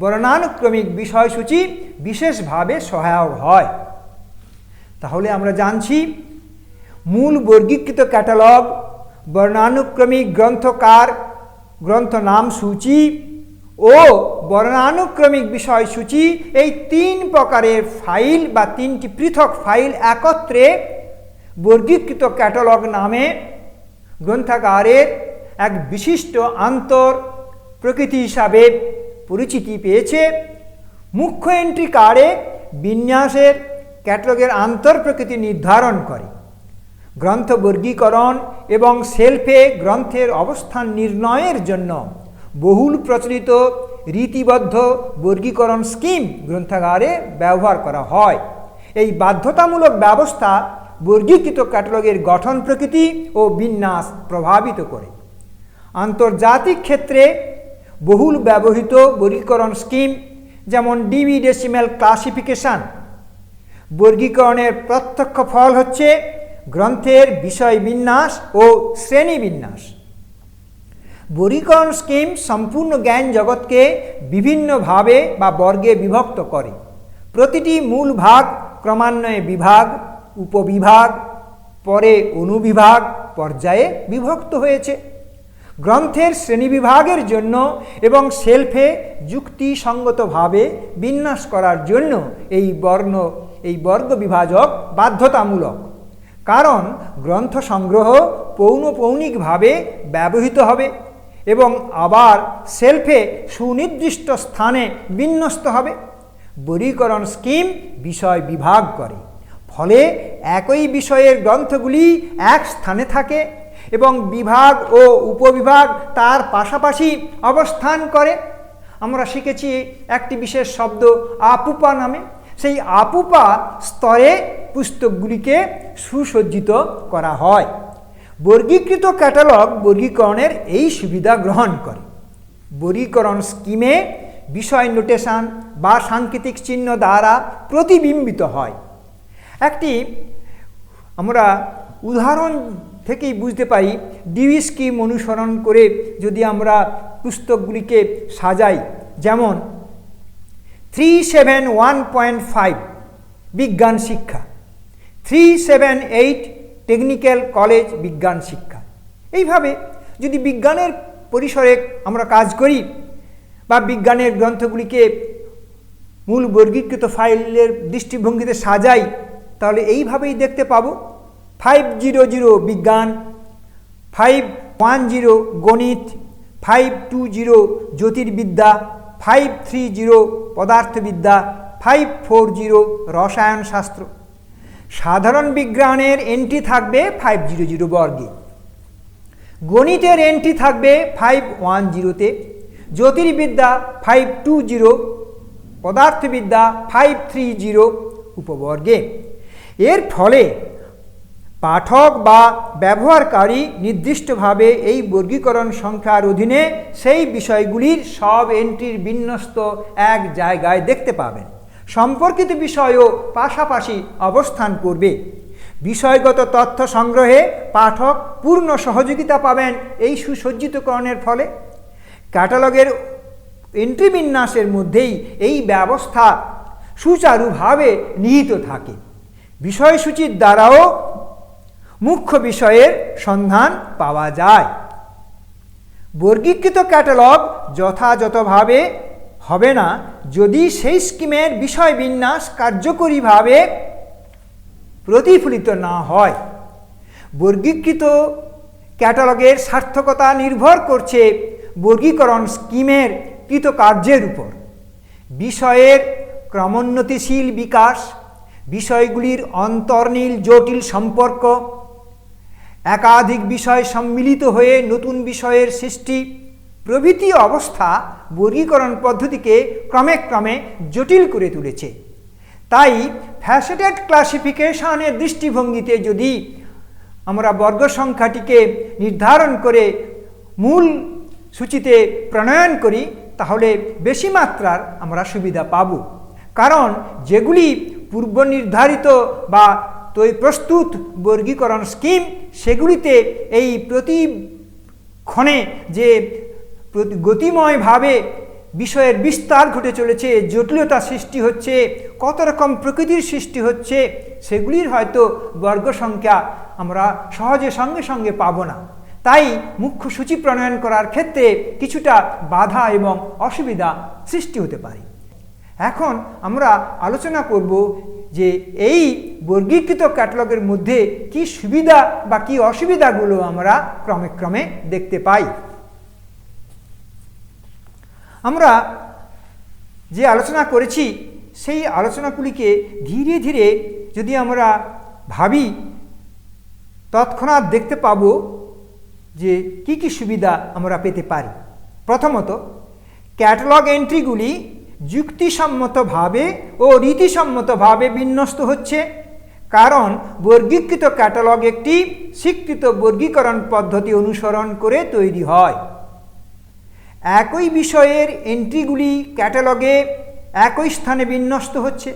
[SPEAKER 1] বর্ণানুক্রমিক বিষয়সূচি বিশেষভাবে সহায়ক হয়। তাহলে আমরা জানছি মূল বর্গীকৃত ক্যাটালগ, বর্ণানুক্রমিক গ্রন্থকার, গ্রন্থ নাম সূচি ও বর্ণানুক্রমিক বিষয়সূচি, এই তিন প্রকারের ফাইল বা তিনটি পৃথক ফাইল একত্রে বর্গীকৃত ক্যাটালগ নামে গ্রন্থাগারের এক বিশিষ্ট আন্তর প্রকৃতি হিসাবে পরিচিতি পেয়েছে। মুখ্য এন্ট্রি কার্ডে বিন্যাসের ক্যাটালগের আন্তর প্রকৃতি নির্ধারণ করে। গ্রন্থ বর্গীকরণ এবং শেলফে গ্রন্থের অবস্থান নির্ণয়ের জন্য বহুল প্রচলিত রীতিবদ্ধ বর্গীকরণ স্কিম গ্রন্থাগারে ব্যবহার করা হয়। এই বাধ্যতামূলক ব্যবস্থা বর্গীকৃত ক্যাটালগের গঠন প্রকৃতি ও বিন্যাস প্রভাবিত করে। আন্তর্জাতিক ক্ষেত্রে বহুল ব্যবহৃত বর্গীকরণ স্কিম যেমন ডিবি ডেসিমেল ক্লাসিফিকেশন বর্গীকরণের প্রত্যক্ষ ফল হচ্ছে গ্রন্থের বিষয় বিন্যাস ও শ্রেণী বিন্যাস। বর্গীকরণ স্কিম সম্পূর্ণ জ্ঞান জগৎকে বিভিন্নভাবে বা বর্গে বিভক্ত করে। প্রতিটি মূল ভাগ ক্রমান্বয়ে বিভাগ, উপবিভাগ, পরে অনুবিভাগ পর্যায়ে বিভক্ত হয়েছে। গ্রন্থের শ্রেণীবিভাগের জন্য এবং শেলফে যুক্তিসঙ্গতভাবে বিন্যাস করার জন্য এই বর্গ বিভাজক বাধ্যতামূলক। কারণ গ্রন্থ সংগ্রহ পৌনঃপৌনিকভাবে ব্যবহৃত হবে এবং আবার শেলফে সুনির্দিষ্ট স্থানে বিন্যস্ত হবে। বর্গীকরণ স্কিম বিষয় বিভাগ করে, ফলে একই বিষয়ের গ্রন্থগুলি এক স্থানে থাকে এবং বিভাগ ও উপবিভাগ তার পাশাপাশি অবস্থান করে। আমরা শিখেছি একটি বিশেষ শব্দ আপুপা নামে। সেই আপুপা স্তরে পুস্তকগুলিকে সুসজ্জিত করা হয়। বর্গীকৃত ক্যাটালগ বর্গীকরণের এই সুবিধা গ্রহণ করে। বর্গীকরণ স্কিমে বিষয় নোটেশন বা সাংকেতিক চিহ্ন দ্বারা প্রতিবিম্বিত হয়। একটি আমরা উদাহরণ থেকেই বুঝতে পারি, ডিবি স্কিম অনুসরণ করে যদি আমরা পুস্তকগুলিকে সাজাই, যেমন 371.5 বিজ্ঞান শিক্ষা, 378 টেকনিক্যাল কলেজ বিজ্ঞান শিক্ষা। এইভাবে যদি বিজ্ঞানের পরিসরে আমরা কাজ করি বা বিজ্ঞানের গ্রন্থগুলিকে মূল বর্গীকৃত ফাইলের দৃষ্টিভঙ্গিতে সাজাই, তাহলে এইভাবেই দেখতে পাবো 500 বিজ্ঞান, 510 গণিত, 520 জ্যোতির্বিদ্যা, 530 পদার্থবিদ্যা, 540 রসায়নশাস্ত্র। সাধারণ বিজ্ঞানের এন্ট্রি থাকবে 500 বর্গে, গণিতের এন্ট্রি থাকবে 510-তে, জ্যোতির্বিদ্যা 520, পদার্থবিদ্যা 530 উপবর্গে। এর ফলে পাঠক বা ব্যবহারকারী নির্দিষ্টভাবে এই বর্গীকরণ সংখ্যার অধীনে সেই বিষয়গুলির সব এন্ট্রির বিন্যস্ত এক জায়গায় দেখতে পাবেন। সম্পর্কিত বিষয়ও পাশাপাশি অবস্থান করবে। বিষয়গত তথ্য সংগ্রহে পাঠক পূর্ণ সহযোগিতা পাবেন এই সুসজ্জিতকরণের ফলে। ক্যাটালগের এন্ট্রি বিন্যাসের মধ্যেই এই ব্যবস্থা সুচারুভাবে নিহিত থাকে। বিষয়সূচির দ্বারাও মুখ্য বিষয়ের সন্ধান পাওয়া যায়। বর্গীকৃত ক্যাটালগ যথাযথভাবে হবে না যদি সেই স্কিমের বিষয়বিন্যাস কার্যকরীভাবে প্রতিফলিত না হয়। বর্গীকৃত ক্যাটালগের সার্থকতা নির্ভর করছে বর্গীকরণ স্কিমের কৃতকার্যের উপর। বিষয়ের ক্রমোন্নতিশীল বিকাশ, বিষয়গুলির অন্তর্নিল জটিল সম্পর্ক, একাধিক বিষয় সম্মিলিত হয়ে নতুন বিষয়ের সৃষ্টি প্রভৃতি অবস্থা বর্গীকরণ পদ্ধতিকে ক্রমে ক্রমে জটিল করে তুলেছে। তাই ফ্যাসেটেড ক্লাসিফিকেশনের দৃষ্টিভঙ্গিতে যদি আমরা বর্গ সংখ্যাটিকে নির্ধারণ করে মূল সূচিতে প্রণয়ন করি তাহলে বেশি মাত্রার আমরা সুবিধা পাব। কারণ যেগুলি পূর্ব নির্ধারিত বা প্রস্তুত বর্গীকরণ স্কিম, সেগুলিতে এই প্রতিক্ষণে যে গতিময়ভাবে বিষয়ের বিস্তার ঘটে চলেছে, জটিলতা সৃষ্টি হচ্ছে, কত রকম প্রকৃতির সৃষ্টি হচ্ছে, সেগুলির হয়তো বর্গ সংখ্যা আমরা সহজে সঙ্গে সঙ্গে পাব না। তাই মুখ্য সূচি প্রণয়ন করার ক্ষেত্রে কিছুটা বাধা এবং অসুবিধা সৃষ্টি হতে পারে। এখন আমরা আলোচনা করব যে এই বর্গীকৃত ক্যাটালগের মধ্যে কি সুবিধা বা কি অসুবিধাগুলো আমরা ক্রমে ক্রমে দেখতে পাই। আমরা যে আলোচনা করেছি সেই আলোচনাগুলিকে ধীরে ধীরে যদি আমরা ভাবি তৎক্ষণাৎ দেখতে পাব যে কি কি সুবিধা আমরা পেতে পারি। প্রথমত, ক্যাটালগ এন্ট্রিগুলি যুক্তিসম্মতভাবে ও রীতিসম্মতভাবে বিন্যস্ত হচ্ছে, কারণ বর্গীকৃত ক্যাটালগ একটি স্বীকৃত বর্গীকরণ পদ্ধতি অনুসরণ করে তৈরি হয়। একই বিষয়ের এন্ট্রিগুলি ক্যাটালগে একই স্থানে বিন্যস্ত হচ্ছে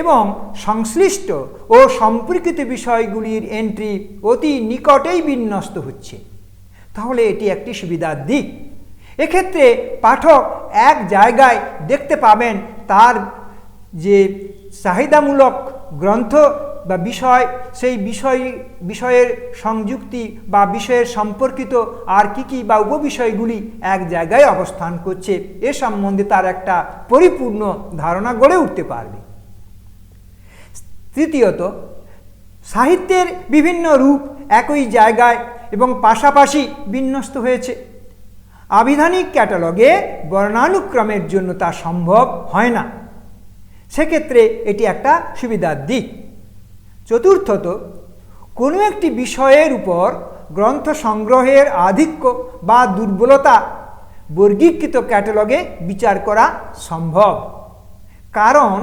[SPEAKER 1] এবং সংশ্লিষ্ট ও সম্পর্কিত বিষয়গুলির এন্ট্রি অতি নিকটেই বিন্যস্ত হচ্ছে। তাহলে এটি একটি সুবিধার দিক। এক্ষেত্রে পাঠক এক জায়গায় দেখতে পাবেন তার যে চাহিদামূলক গ্রন্থ বা বিষয়, সেই বিষয়ের সংযুক্তি বা বিষয়ের সম্পর্কিত আর কি বা উপবিষয়গুলি এক জায়গায় অবস্থান করছে, এ সম্বন্ধে তার একটা পরিপূর্ণ ধারণা গড়ে উঠতে পারবে। তৃতীয়ত, সাহিত্যের বিভিন্ন রূপ একই জায়গায় এবং পাশাপাশি বিন্যস্ত হয়েছে। আবিধানিক ক্যাটালগে বর্ণানুক্রমের জন্য তা সম্ভব হয় না, সেক্ষেত্রে এটি একটা সুবিধার দিক। চতুর্থত, কোনো একটি বিষয়ের উপর গ্রন্থ সংগ্রহের আধিক্য বা দুর্বলতা বর্গীকৃত ক্যাটালগে বিচার করা সম্ভব, কারণ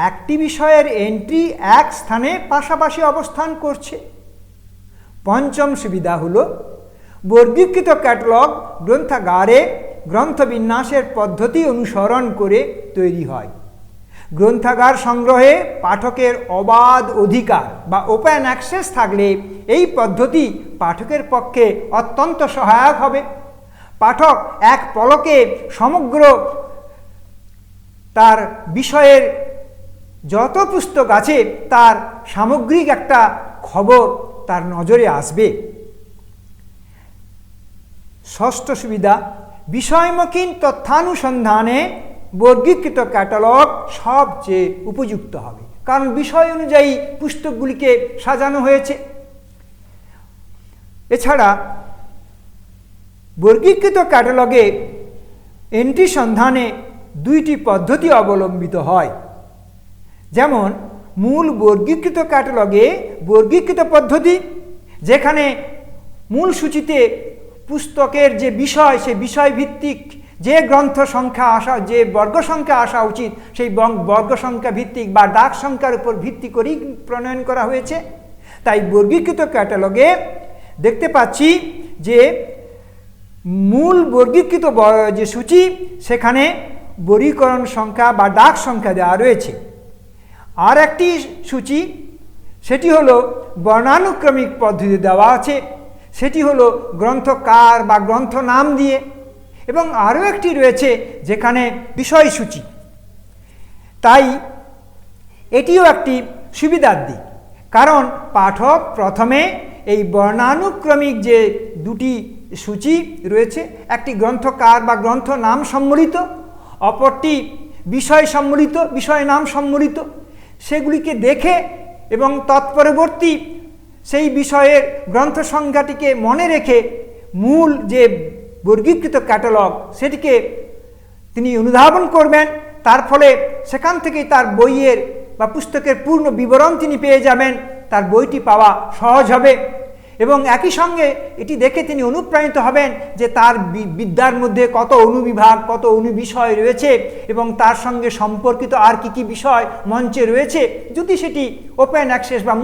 [SPEAKER 1] একটি বিষয়ের এন্ট্রি এক স্থানে পাশাপাশি অবস্থান করছে। পঞ্চম সুবিধা হলো বর্গীকৃত ক্যাটালগ গ্রন্থাগারে গ্রন্থবিন্যাসের পদ্ধতি অনুসরণ করে তৈরি হয়। গ্রন্থাগার সংগ্রহে পাঠকের অবাধ অধিকার বা ওপেন অ্যাক্সেস থাকলে এই পদ্ধতি পাঠকের পক্ষে অত্যন্ত সহায়ক হবে। পাঠক এক পলকে সমগ্র তার বিষয়ের যত পুস্তক আছে তার সামগ্রিক একটা খবর তার নজরে আসবে। ষষ্ঠ সুবিধা, বিষয়মুখী তথ্যানুসন্ধানে বর্গীকৃত ক্যাটালগ সবচেয়ে উপযুক্ত হবে, কারণ বিষয় অনুযায়ী পুস্তকগুলিকে সাজানো হয়েছে। এছাড়া বর্গীকৃত ক্যাটালগে এন্ট্রি সন্ধানে দুইটি পদ্ধতি অবলম্বিত হয়। যেমন মূল বর্গীকৃত ক্যাটালগে বর্গীকৃত পদ্ধতি, যেখানে মূল সূচিতে পুস্তকের যে বিষয় সে বিষয় ভিত্তিক যে গ্রন্থ সংখ্যা আসা, যে বর্গ সংখ্যা আসা উচিত সেই বর্গ সংখ্যা ভিত্তিক বা ডাক সংখ্যার উপর ভিত্তি করেই প্রণয়ন করা হয়েছে। তাই বর্গীকৃত ক্যাটালগে দেখতে পাচ্ছি যে মূল বর্গীকৃত যে সূচি সেখানে বর্গীকরণ সংখ্যা বা ডাক সংখ্যা দেওয়া রয়েছে। আর একটি সূচি সেটি হলো বর্ণানুক্রমিক পদ্ধতি দেওয়া আছে, সেটি হলো গ্রন্থকার বা গ্রন্থ নাম দিয়ে। এবং আরও একটি রয়েছে যেখানে বিষয়সূচি। তাই এটিও একটি সুবিধার দিক, কারণ পাঠক প্রথমে এই বর্ণানুক্রমিক যে দুটি সূচি রয়েছে, একটি গ্রন্থকার বা গ্রন্থ নাম সম্বলিত, অপরটি বিষয় সম্বলিত, বিষয় নাম সম্বলিত, সেগুলিকে দেখে এবং তৎপরবর্তী সেই বিষয়ের গ্রন্থ সংখ্যাটিকে মনে রেখে মূল যে বর্গীকৃত ক্যাটালগ সেটিকে তিনি অনুধাবন করবেন। তার ফলে সেখান থেকেই তার বইয়ের বা পুস্তকের পূর্ণ বিবরণ তিনি পেয়ে যাবেন, তার বইটি পাওয়া সহজ হবে। এবং একই সঙ্গে এটি দেখে তিনি অনুপ্রাণিত হবেন যে তার বিদ্যার মধ্যে কত অনুবিভাগ, কত অনুবিষয় রয়েছে এবং তার সঙ্গে সম্পর্কিত আর কি কি বিষয় মঞ্চে রয়েছে। যদি সেটি ওপেন অ্যাক্সেস বা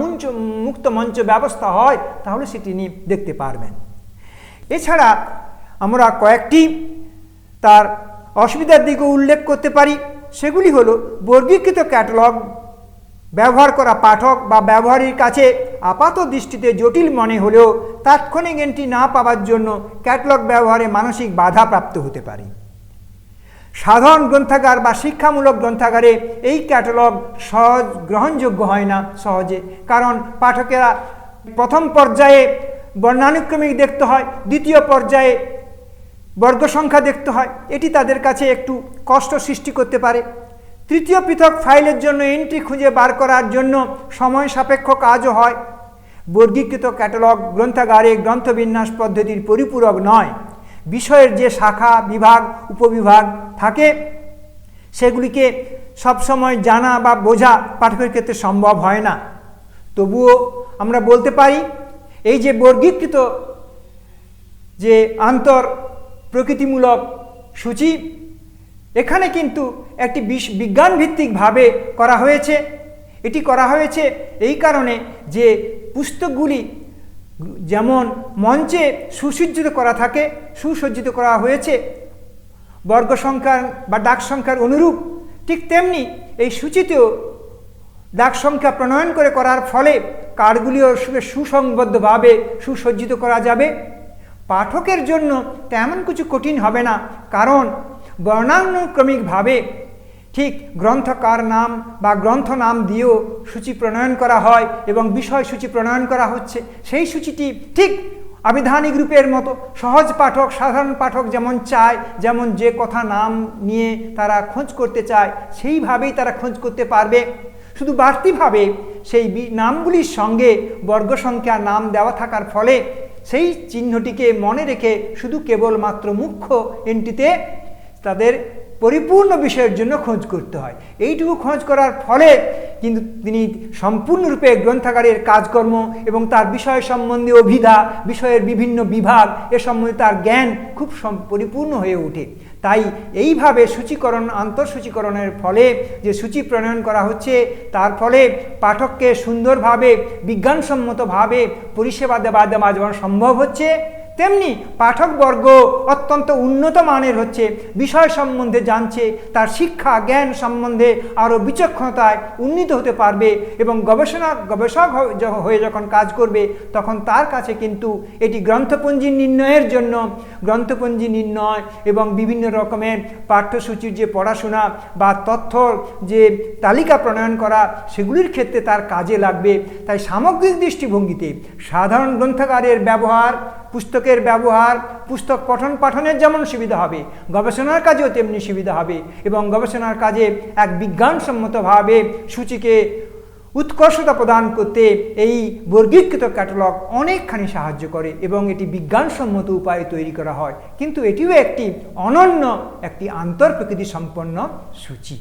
[SPEAKER 1] মুক্ত মঞ্চ ব্যবস্থা হয় তাহলে সেটি তিনি দেখতে পারবেন। এছাড়া আমরা কয়েকটি তার অসুবিধার দিকও উল্লেখ করতে পারি। সেগুলি হলো বর্গীকৃত ক্যাটালগ ব্যবহার করা পাঠক বা ব্যবহারীর কাছে আপাত দৃষ্টিতে জটিল মনে হলেও তাৎক্ষণিক এন্ট্রি না পাওয়ার জন্য ক্যাটালগ ব্যবহারে মানসিক বাধা প্রাপ্ত হতে পারে। সাধারণ গ্রন্থাগার বা শিক্ষামূলক গ্রন্থাগারে এই ক্যাটালগ সহজ গ্রহণযোগ্য হয় না সহজে, কারণ পাঠকেরা প্রথম পর্যায়ে বর্ণানুক্রমিক দেখতে হয়, দ্বিতীয় পর্যায়ে বর্গ সংখ্যা দেখতে হয়, এটি তাদের কাছে একটু কষ্ট সৃষ্টি করতে পারে। তৃতীয় পৃথক ফাইলের জন্য এন্ট্রি খুঁজে বার করার জন্য সময় সাপেক্ষ কাজও হয়। বর্গীকৃত ক্যাটালগ গ্রন্থাগারে গ্রন্থবিন্যাস পদ্ধতির পরিপূরক নয়। বিষয়ের যে শাখা, বিভাগ, উপবিভাগ থাকে সেগুলিকে সবসময় জানা বা বোঝা পাঠকের ক্ষেত্রে সম্ভব হয় না। তবুও আমরা বলতে পারি এই যে বর্গীকৃত যে আন্তর প্রকৃতিমূলক সূচি, এখানে কিন্তু একটি বিজ্ঞানভিত্তিকভাবে করা হয়েছে। এটি করা হয়েছে এই কারণে যে পুস্তকগুলি যেমন মঞ্চে সুসজ্জিত করা থাকে, সুসজ্জিত করা হয়েছে বর্গ সংখ্যার বা ডাক সংখ্যার অনুরূপ, ঠিক তেমনি এই সূচিতেও ডাক সংখ্যা প্রণয়ন করার ফলে কার্ডগুলিও সুসংবদ্ধভাবে সুসজ্জিত করা যাবে। পাঠকের জন্য তেমন কিছু কঠিন হবে না, কারণ বর্ণানুক্রমিকভাবে ঠিক গ্রন্থকার নাম বা গ্রন্থ নাম দিয়েও সূচি প্রণয়ন করা হয় এবং বিষয় সূচি প্রণয়ন করা হচ্ছে। সেই সূচিটি ঠিক আবিধানিক রূপের মতো সহজ পাঠক, সাধারণ পাঠক যেমন চায়, যেমন যে কথা নাম নিয়ে তারা খোঁজ করতে চায় সেইভাবেই তারা খোঁজ করতে পারবে। শুধু বাড়তিভাবে সেই নামগুলির সঙ্গে বর্গ সংখ্যা নাম দেওয়া থাকার ফলে সেই চিহ্নটিকে মনে রেখে শুধু কেবলমাত্র মুখ্য এন্ট্রিতে তাদের পরিপূর্ণ বিষয়ের জন্য খোঁজ করতে হয়। এইটুকু খোঁজ করার ফলে কিন্তু তিনি সম্পূর্ণরূপে গ্রন্থাগারের কাজকর্ম এবং তার বিষয় সম্বন্ধে অভিধা, বিষয়ের বিভিন্ন বিভাগ এ সম্বন্ধে তার জ্ঞান খুব পরিপূর্ণ হয়ে ওঠে। তাই এইভাবে সূচীকরণ, আন্তঃসূচীকরণের ফলে যে সূচি প্রণয়ন করা হচ্ছে তার ফলে পাঠককে সুন্দরভাবে বিজ্ঞানসম্মতভাবে পরিষেবা দেওয়া যেমন সম্ভব হচ্ছে, তেমনি পাঠকবর্গ অত্যন্ত উন্নত মানের হচ্ছে, বিষয় সম্বন্ধে জানছে, তার শিক্ষা জ্ঞান সম্বন্ধে আরও বিচক্ষণতায় উন্নীত হতে পারবে এবং গবেষক হয়ে যখন কাজ করবে তখন তার কাছে কিন্তু এটি গ্রন্থপঞ্জি নির্ণয়ের জন্য গ্রন্থপঞ্জি নির্ণয় এবং বিভিন্ন রকমের পাঠ্যসূচির যে পড়াশোনা বা তথ্য যে তালিকা প্রণয়ন করা সেগুলির ক্ষেত্রে তার কাজে লাগবে। তাই সামগ্রিক দৃষ্টিভঙ্গিতে সাধারণ গ্রন্থাগারের ব্যবহার, পুস্তকের ব্যবহার, পুস্তক পঠন পাঠনের যেমন সুবিধা হবে, গবেষণার কাজেও তেমনি সুবিধা হবে এবং গবেষণার কাজে এক বিজ্ঞানসম্মতভাবে সূচিকে উৎকর্ষতা প্রদান করতে এই বর্গীকৃত ক্যাটালগ অনেকখানি সাহায্য করে এবং এটি বিজ্ঞানসম্মত উপায়ে তৈরি করা হয়, কিন্তু এটিও একটি অনন্য একটি আন্তঃপ্রকৃতি সম্পন্ন সূচি।